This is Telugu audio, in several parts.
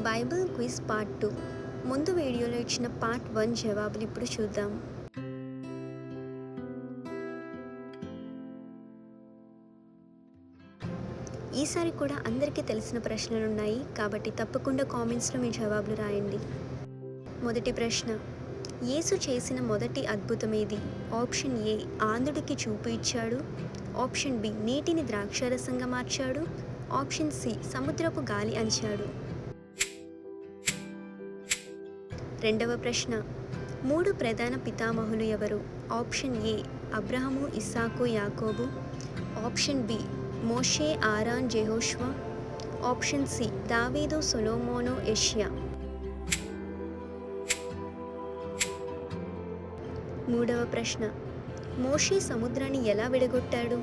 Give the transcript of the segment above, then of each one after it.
Bible quiz part 2. ముందు వీడియోలో ఇచ్చిన పార్ట్ 1 జవాబులు ఇప్పుడు చూద్దాం. ఈసారి కూడా అందరికీ తెలిసిన ప్రశ్నలు ఉన్నాయి కాబట్టి తప్పకుండా కామెంట్స్లో మీ జవాబులు రాయండి. మొదటి ప్రశ్న, యేసు చేసిన మొదటి అద్భుతం ఏది? ఆప్షన్ ఏ ఆంధుడికి చూపు ఇచ్చాడు, ఆప్షన్ బి నీటిని ద్రాక్షారసంగా మార్చాడు, ఆప్షన్ సి సముద్రపు గాలి అంచాడు. రెండవ ప్రశ్న, 3 ప్రధాన పితామహులు ఎవరు? ఆప్షన్ ఏ అబ్రహము, ఇస్సాకు, యాకోబు, ఆప్షన్ బి మోషే, ఆరాన్, జెహోషువ, ఆప్షన్ సి దావీదు, సొలొమోను, యెషయా. మూడవ ప్రశ్న, మోషే సముద్రాన్ని ఎలా విడగొట్టాడు?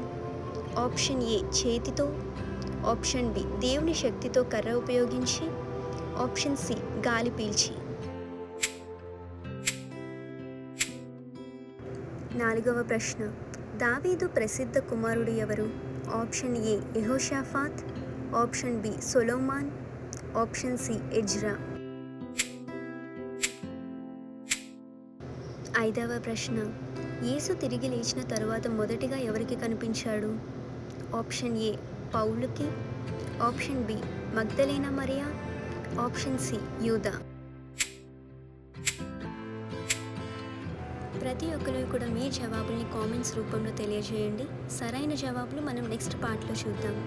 ఆప్షన్ ఏ చేతితో, ఆప్షన్ బి దేవుని శక్తితో కర్ర ఉపయోగించి, ఆప్షన్ సి గాలి పీల్చి. నాలుగవ ప్రశ్న, దావీదు ప్రసిద్ధ కుమారుడు ఎవరు? Option A Jehoshaphat, option B Solomon, option C Ezra. ఐదవ ప్రశ్న, యేసు తిరిగి లేచిన తరువాత మొదటిగా ఎవరికి కనిపించాడు? ఆప్షన్ ఏ పౌలుకి, ఆప్షన్ బి మగ్దలేనా మరియా, ఆప్షన్ సి యూదా. ప్రతి ఒక్కరు కూడా మీ జవాబుల్ని కామెంట్స్ రూపంలో తెలియజేయండి. సరైన జవాబులు మనం నెక్స్ట్ పార్ట్లో చూద్దాం.